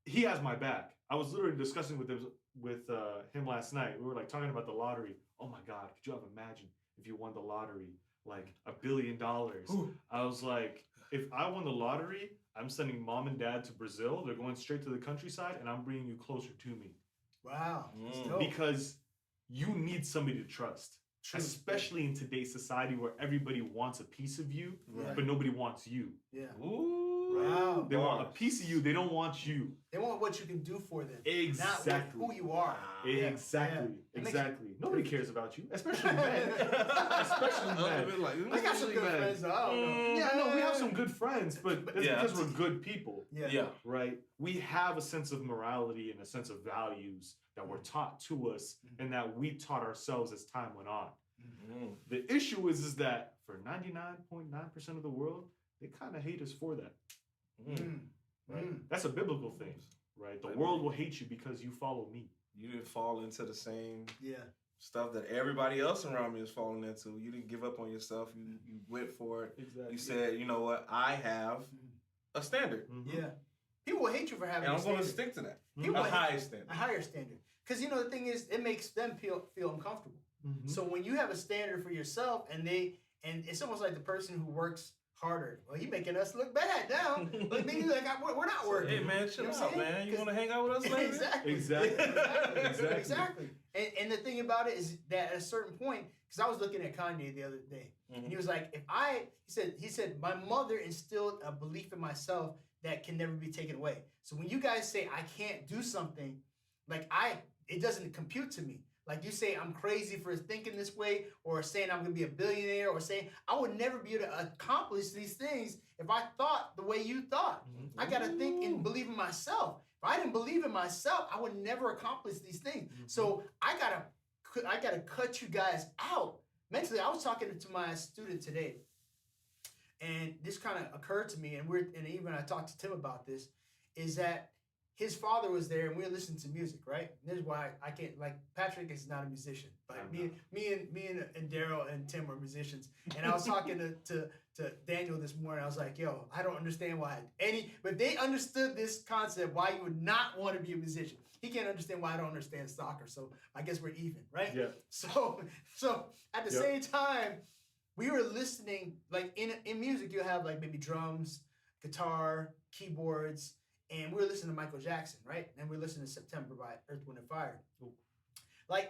He has my back. I was literally discussing with him last night. We were like talking about the lottery. Oh my God, could you have imagined if you won the lottery, like $1 billion? Ooh. I was like, if I won the lottery, I'm sending mom and dad to Brazil. They're going straight to the countryside, and I'm bringing you closer to me. Wow. Because you need somebody to trust. True. Especially in today's society where everybody wants a piece of you, but nobody wants you. Yeah. Ooh. Wow. They want a piece of you. They don't want you. They want what you can do for them. Exactly. Not who you are. Exactly. Yeah. Exactly. Nobody cares about you, especially men. Especially men. I got some good friends, though. Yeah, no, we have some good friends, but that's because we're good people. Yeah. Right? We have a sense of morality and a sense of values that were taught to us and that we taught ourselves as time went on. The issue is that for 99.9% of the world, they kind of hate us for that. Right? That's a biblical thing, right? The world will hate you because you follow me. You didn't fall into the same stuff that everybody else around me is falling into. You didn't give up on yourself. You went for it. Exactly. You said, you know what? I have a standard. Yeah. People will hate you for having and a standard. I'm going to stick to that. A higher standard. A higher standard. Because, the thing is, it makes them feel uncomfortable. So when you have a standard for yourself and it's almost like the person who works harder. Well, you making us look bad now. Like, maybe we're not working. Hey, man, chill out, man. You want to hang out with us later? Exactly. And the thing about it is that at a certain point, because I was looking at Kanye the other day, and he was like, he said, my mother instilled a belief in myself that can never be taken away. So when you guys say I can't do something, it doesn't compute to me. Like you say, I'm crazy for thinking this way, or saying I'm going to be a billionaire, or saying I would never be able to accomplish these things if I thought the way you thought. I got to think and believe in myself. If I didn't believe in myself, I would never accomplish these things. So I gotta cut you guys out mentally. I was talking to my student today, and this kind of occurred to me, and even I talked to Tim about this, is that his father was there, and we were listening to music, right? And this is why I can't, Patrick is not a musician, but me and Daryl and Tim are musicians. And I was talking to Daniel this morning. I was like, yo, I don't understand why but they understood this concept, why you would not want to be a musician. He can't understand why I don't understand soccer. So I guess we're even, right? Yeah. So at the same time, we were listening, in music, you have maybe drums, guitar, keyboards, and we were listening to Michael Jackson, right? And we were listening to September by Earth, Wind & Fire. Ooh.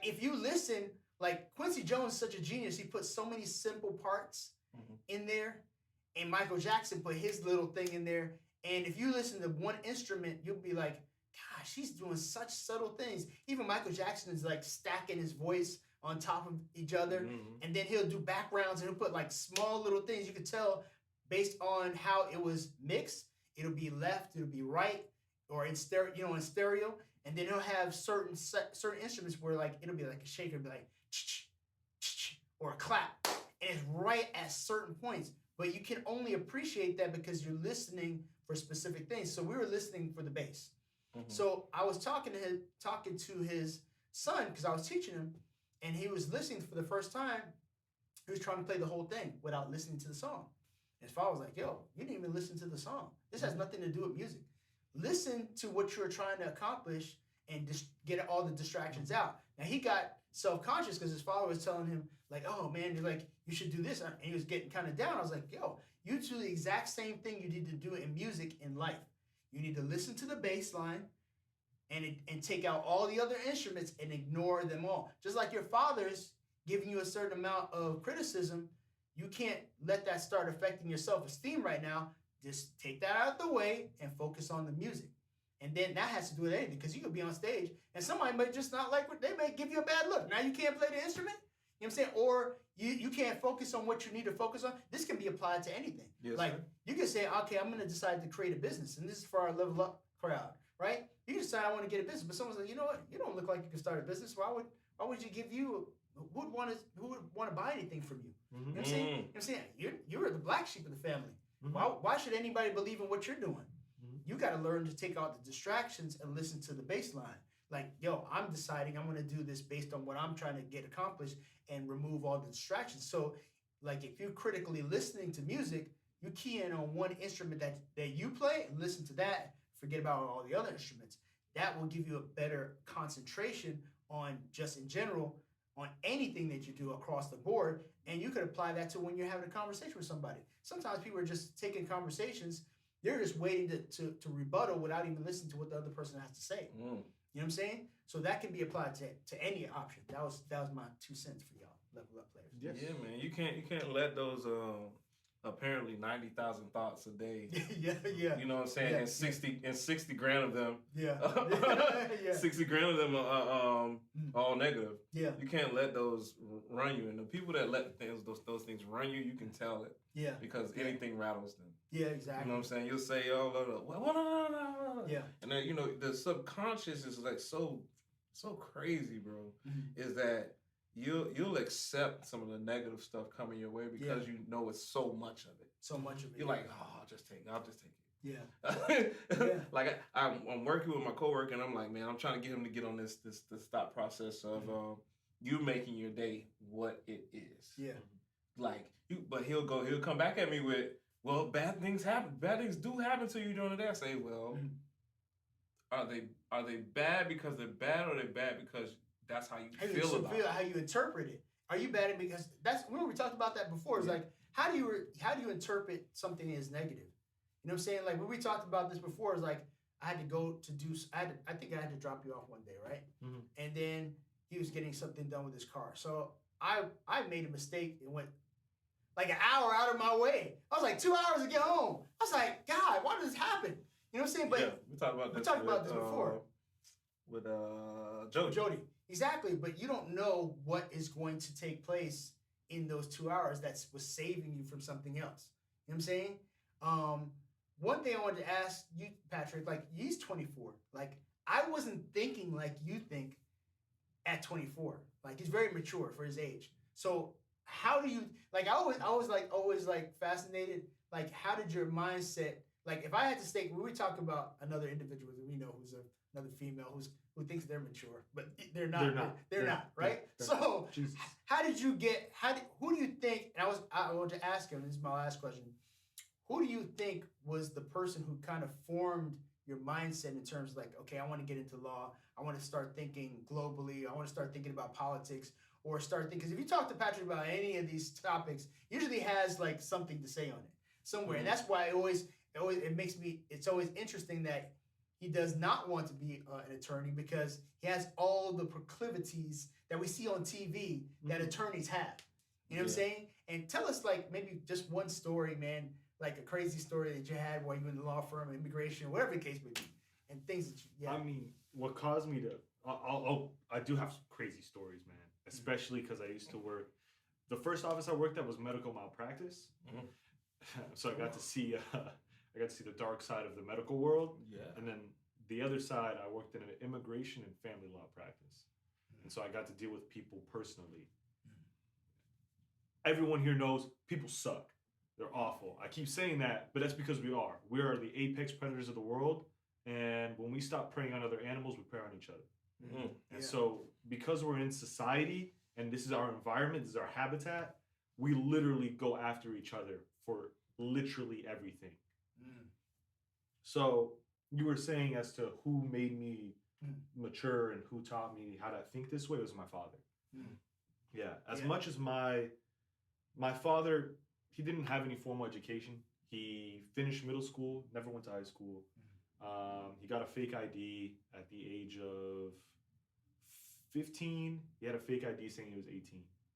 If you listen, Quincy Jones is such a genius. He put so many simple parts in there, and Michael Jackson put his little thing in there. And if you listen to one instrument, you'll be like, gosh, he's doing such subtle things. Even Michael Jackson is stacking his voice on top of each other. And then he'll do backgrounds, and he'll put small little things. You could tell based on how it was mixed. It'll be left, it'll be right, or in stereo, and then he'll have certain instruments where it'll be like a shaker, it'll be like or a clap, and it's right at certain points. But you can only appreciate that because you're listening for specific things. So we were listening for the bass. So I was talking to his son because I was teaching him, and he was listening for the first time. He was trying to play the whole thing without listening to the song. His father was like, yo, you didn't even listen to the song. This has nothing to do with music. Listen to what you're trying to accomplish and just get all the distractions out. Now, he got self-conscious because his father was telling him, oh, man, you should do this. And he was getting kind of down. I was like, yo, you do the exact same thing you need to do in music in life. You need to listen to the bass line and take out all the other instruments and ignore them all. Just like your father's giving you a certain amount of criticism, you can't let that start affecting your self-esteem right now. Just take that out of the way and focus on the music. And then that has to do with anything, because you could be on stage and somebody might just not like they may give you a bad look. Now you can't play the instrument. You know what I'm saying? Or you can't focus on what you need to focus on. This can be applied to anything. Yes, you can say, okay, I'm going to decide to create a business. And this is for our Level Up crowd, right? You can decide I want to get a business. But someone's like, you know what? You don't look like you can start a business. Why would you give you who would want to buy anything from you? Mhm. You know what I'm saying? You know what I'm saying? You're the black sheep of the family. Mhm. Why should anybody believe in what you're doing? Mhm. You got to learn to take out the distractions and listen to the baseline. Like, yo, I'm deciding I'm going to do this based on what I'm trying to get accomplished and remove all the distractions. So, like, if you're critically listening to music, you key in on one instrument that you play and listen to that. Forget about all the other instruments. That will give you a better concentration on just in general on anything that you do across the board. And you could apply that to when you're having a conversation with somebody. Sometimes people are just taking conversations. They're just waiting to rebuttal without even listening to what the other person has to say. You know what I'm saying? So that can be applied to any option. That was my 2 cents for y'all level up players. Yes. Yeah, man. You can't let those apparently 90,000 thoughts a day. yeah. You know what I'm saying? Yeah, and 60 grand of them. Yeah. 60 grand of them are all negative. Yeah. You can't let those run you. And the people that let those things run you, you can tell it. Yeah. Because anything rattles them. Yeah, exactly. You know what I'm saying? You'll say, oh, no. Yeah. And then, you know, the subconscious is like so crazy, bro. Is that you'll accept some of the negative stuff coming your way because you know it's so much of it. So much of it. You're like, oh, I'll just take it. Yeah. Like I'm working with my coworker and I'm like, man, I'm trying to get him to get on this thought process of you making your day what it is. Yeah. Like but he'll come back at me with, well, bad things happen. Bad things do happen to you during the day. I say, well, are they bad because they're bad, or are they bad because that's how you feel about it? How you interpret it. Are you bad because that's when we talked about that before? It's like how do you interpret something as negative? You know what I'm saying? Like when we talked about this before, it's like I had to go to do. I think I had to drop you off one day, right? Mm-hmm. And then he was getting something done with his car, so I made a mistake and went like an hour out of my way. I was like 2 hours to get home. I was like, God, why did this happen? You know what I'm saying? But yeah, we talked about this before with Jody. Exactly, but you don't know what is going to take place in those 2 hours that was saving you from something else. You know what I'm saying? One thing I wanted to ask you, Patrick, like he's 24. Like I wasn't thinking like you think at 24. Like he's very mature for his age. So how do you like? I was always fascinated. Like how did your mindset? Like if I had to stake, when we talk about another individual that we know who's another female who thinks they're mature, but they're not. They're not, right? So Jesus. Who do you think? And I want to ask him. This is my last question. Who do you think was the person who kind of formed your mindset in terms of like, okay, I want to get into law. I want to start thinking globally. I want to start thinking about politics, or start thinking. Because if you talk to Patrick about any of these topics, usually has like something to say on it somewhere, and that's why it's always interesting that he does not want to be an attorney because he has all the proclivities that we see on TV that attorneys have. You know what I'm saying? And tell us like maybe just one story, man, like a crazy story that you had while you were in the law firm, immigration, whatever the case may be, and things that you. I mean, what caused me to? I do have some crazy stories, man. Especially because I used to work. The first office I worked at was medical malpractice, so I got to see. I got to see the dark side of the medical world. Yeah. And then the other side, I worked in an immigration and family law practice. And so I got to deal with people personally. Everyone here knows people suck. They're awful. I keep saying that, but that's because we are. We are the apex predators of the world. And when we stop preying on other animals, we prey on each other. And so because we're in society and this is our environment, this is our habitat, we literally go after each other for literally everything. So you were saying as to who made me mature and who taught me how to think this way, it was my father. Yeah. As much as my father, he didn't have any formal education. He finished middle school, never went to high school. He got a fake ID at the age of 15. He had a fake ID saying he was 18,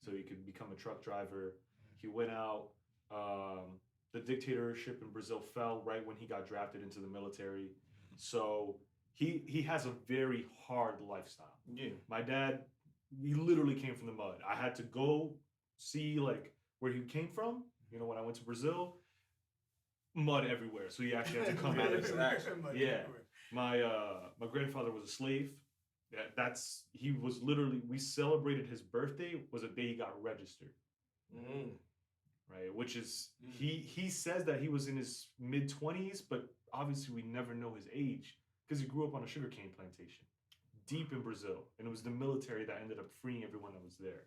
so he could become a truck driver. He went out. The dictatorship in Brazil fell right when he got drafted into the military. So he has a very hard lifestyle. Yeah. My dad, he literally came from the mud. I had to go see like where he came from. You know, when I went to Brazil, mud everywhere. So he actually had to come out of it. Yeah. My grandfather was a slave. he was literally, we celebrated his birthday was a day he got registered. Right, which is he says that he was in his mid-20s, but obviously we never know his age because he grew up on a sugarcane plantation deep in Brazil, and it was the military that ended up freeing everyone that was there.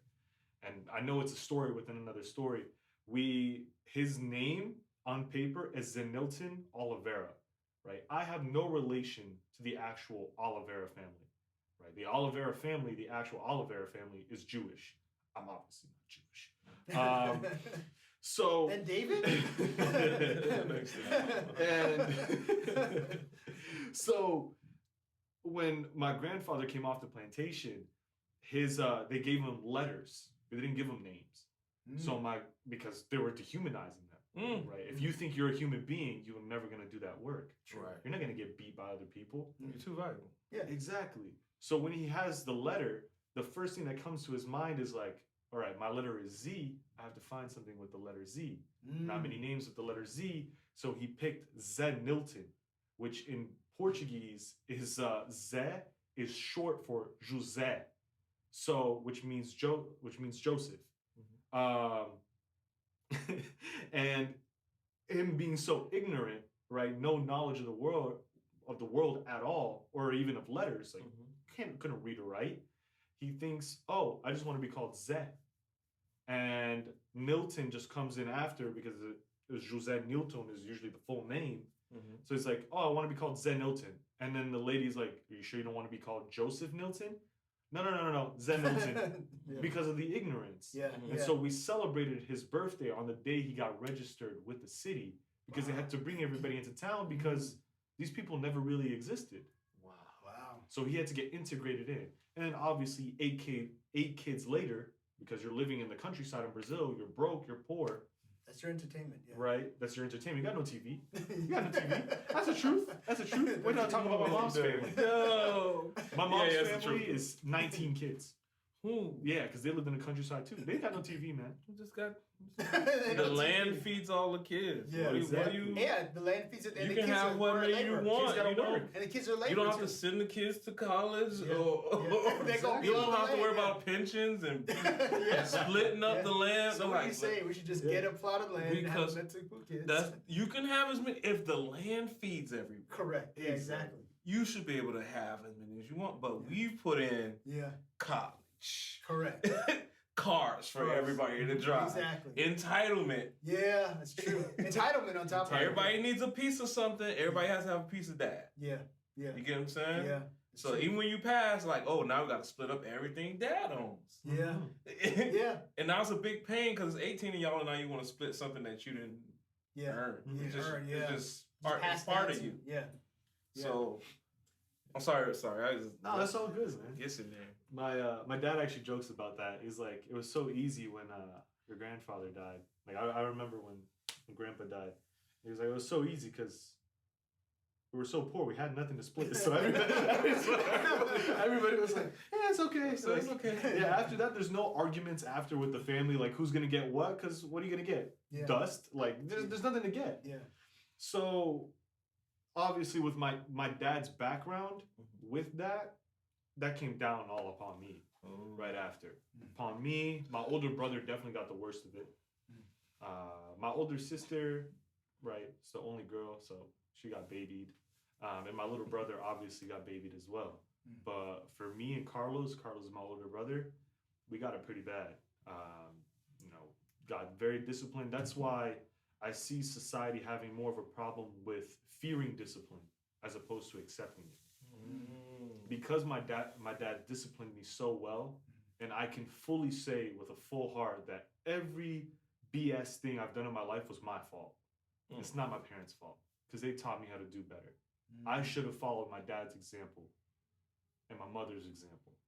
And I know it's a story within another story. His name on paper is Zenilton Oliveira, right? I have no relation to the actual Oliveira family, right? The Oliveira family, the actual Oliveira family, is Jewish. I'm obviously not Jewish. So and David? and so when my grandfather came off the plantation, they gave him letters. They didn't give him names. So because they were dehumanizing them, right? If you think you're a human being, you're never gonna do that work. Right. You're not gonna get beat by other people. You're too valuable. Yeah, exactly. So when he has the letter, the first thing that comes to his mind is like, all right, my letter is Z. I have to find something with the letter Z. Not many names with the letter Z. So he picked Zenilton, which in Portuguese is Zé is short for José. So which means Joseph. And him being so ignorant, right? No knowledge of the world at all, or even of letters, like couldn't read or write. He thinks, oh, I just want to be called Zé. And Nilton just comes in after because José Nilton is usually the full name. So he's like, oh, I want to be called Zé Nilton. And then the lady's like, are you sure you don't want to be called Joseph Nilton? No, Zé Nilton. Because of the ignorance. And so we celebrated his birthday on the day he got registered with the city because they had to bring everybody into town because these people never really existed. Wow. So he had to get integrated in. And then obviously 8 kids later, because you're living in the countryside in Brazil, you're broke, you're poor. That's your entertainment, Right? That's your entertainment. You got no TV. You got no TV. That's the truth. That's the truth. We're not talking about my mom's family. No. My mom's family is 19 kids. Yeah, because they lived in the countryside too. They got no TV, man. You just got the land feeds all the kids. Yeah, exactly. The land feeds it. And you the can kids have what you want. You know, and the kids are labor. You don't have to send the kids to college, or you don't have to worry about pensions and splitting up the land. So what do you say? We should just get a plot of land because and have two kids. You can have as many if the land feeds everyone. Correct. Yeah, exactly. You should be able to have as many as you want, but we've put in college. Correct. Cars for everybody to drive. Exactly. Entitlement. Yeah, that's true. Entitlement on top of it. Everybody needs a piece of something. Everybody has to have a piece of that. Yeah. You get what I'm saying? Yeah. So even when you pass, like, oh, now we got to split up everything Dad owns. Yeah. Yeah. And now it's a big pain because 18 of y'all and now you want to split something that you didn't earn. It's just part of you. Yeah. So I'm sorry. No, that's all good, man. Gets in there. My dad actually jokes about that. He's like, it was so easy when your grandfather died. Like I remember when Grandpa died. He was like, it was so easy because we were so poor, we had nothing to split. So everybody was like, yeah, it's okay. So it's okay. Yeah, after that, there's no arguments after with the family, like who's gonna get what? Because what are you gonna get? Yeah. Dust? Like there's nothing to get. Yeah. So obviously, with my dad's background, with that came down all upon me right after. Upon me, my older brother definitely got the worst of it. My older sister, right, is the only girl, so she got babied. And my little brother obviously got babied as well. But for me and Carlos is my older brother, we got it pretty bad. Got very disciplined. That's why I see society having more of a problem with fearing discipline as opposed to accepting it. Because my dad disciplined me so well, and I can fully say with a full heart that every BS thing I've done in my life was my fault. It's not my parents' fault because they taught me how to do better. I should have followed my dad's example and my mother's example,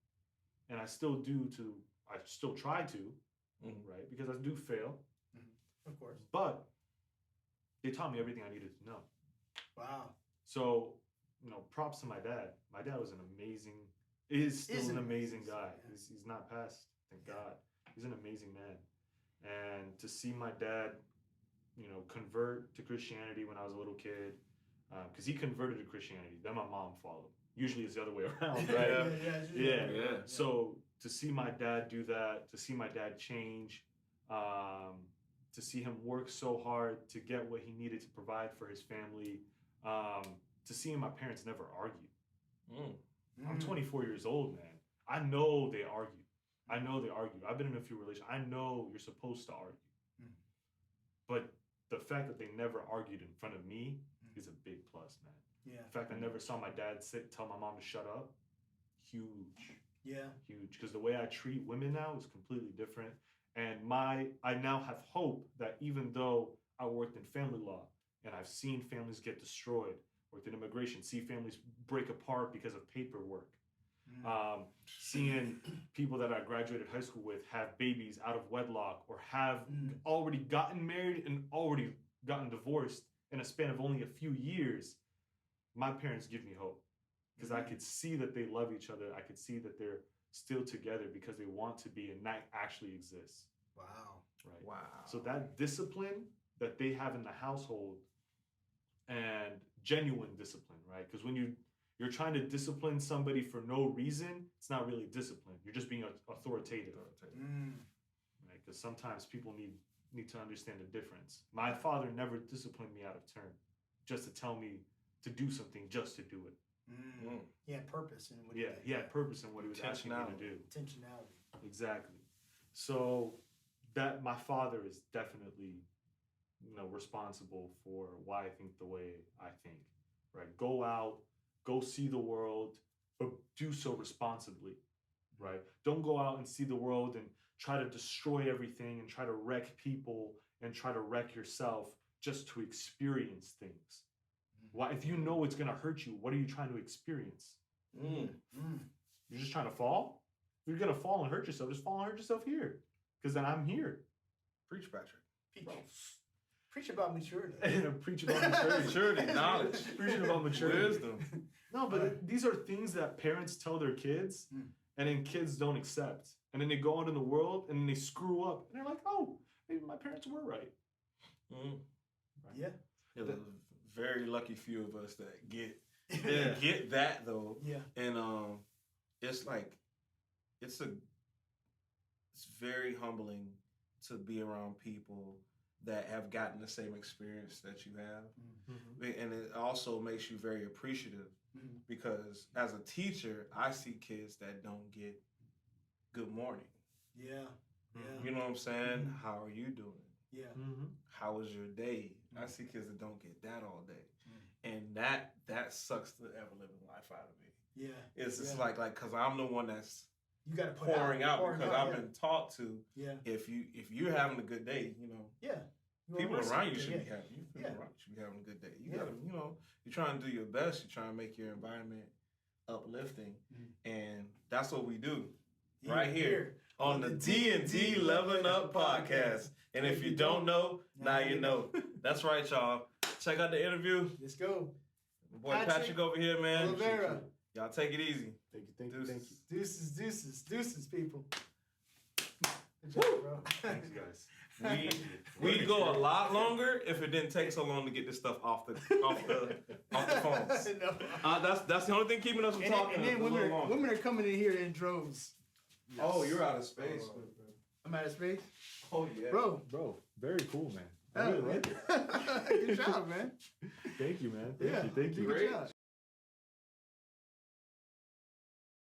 and I still try to, right? Because I do fail, of course. But they taught me everything I needed to know. Wow. So, props to my dad. My dad was still an amazing guy. Yeah. He's not passed, thank God. He's an amazing man. And to see my dad, convert to Christianity when I was a little kid, because he converted to Christianity, then my mom followed. Usually it's the other way around, right? Yeah. So to see my dad do that, to see my dad change, to see him work so hard to get what he needed to provide for his family, to see my parents never argue. I'm 24 years old, man. I know they argue. I've been in a few relations. I know you're supposed to argue. But the fact that they never argued in front of me is a big plus, man. Yeah. The fact I never saw my dad tell my mom to shut up, huge. Yeah. Huge. Because the way I treat women now is completely different. And I now have hope that even though I worked in family law and I've seen families get destroyed, worked in immigration, see families break apart because of paperwork, seeing people that I graduated high school with have babies out of wedlock or have already gotten married and already gotten divorced in a span of only a few years, my parents give me hope because I could see that they love each other. I could see that they're still together because they want to be, and that actually exists. Wow. Right. Wow. So that discipline that they have in the household and genuine discipline, right? Because when you're trying to discipline somebody for no reason, it's not really discipline. You're just being authoritative. Right? Because sometimes people need to understand the difference. My father never disciplined me out of turn, just to tell me to do something just to do it. He had purpose in what he had purpose in what he was asking me to do. Intentionality. Exactly. So that my father is definitely, responsible for why I think the way I think. Right? Go out, go see the world, but do so responsibly. Right? Don't go out and see the world and try to destroy everything and try to wreck people and try to wreck yourself just to experience things. Why? If you know it's gonna hurt you, what are you trying to experience? You're just trying to fall? If you're gonna fall and hurt yourself, just fall and hurt yourself here. Because then I'm here. Preach, Patrick. Preach about maturity. Preach about maturity. Maturity, knowledge. Preaching about maturity. Wisdom. No, but these are things that parents tell their kids, and then kids don't accept. And then they go out in the world, and then they screw up. And they're like, oh, maybe my parents were right. Right. Yeah. There's a very lucky few of us that get that, though. Yeah. And it's like, it's very humbling to be around people that have gotten the same experience that you have. And it also makes you very appreciative because as a teacher, I see kids that don't get good morning. Yeah. You know what I'm saying? How are you doing? Yeah. How was your day? I see kids that don't get that all day. And that sucks the ever-living life out of me. Yeah. It's just like, because I'm the one that's you got to pouring out because I've been taught to. Yeah. If you're having a good day, people around you should be happy. People around you should be having a good day. You gotta, you're trying to do your best. You're trying to make your environment uplifting, and that's what we do right here on the D&D Leveling Up podcast. And if you don't know, now you know. That's right, y'all. Check out the interview. Let's go. My boy Patrick over here, man. Oliveira. Y'all take it easy. Thank you. Deuces, people. Good job, bro. Thanks, guys. We'd go a lot longer if it didn't take so long to get this stuff off the phones. That's the only thing keeping us from talking. And then women are coming in here in droves. Yes. Oh, you're out of space. I'm out of space. Oh yeah, bro, very cool, man. I really like it. Good job, man. Thank you, man. Thank you. Great job.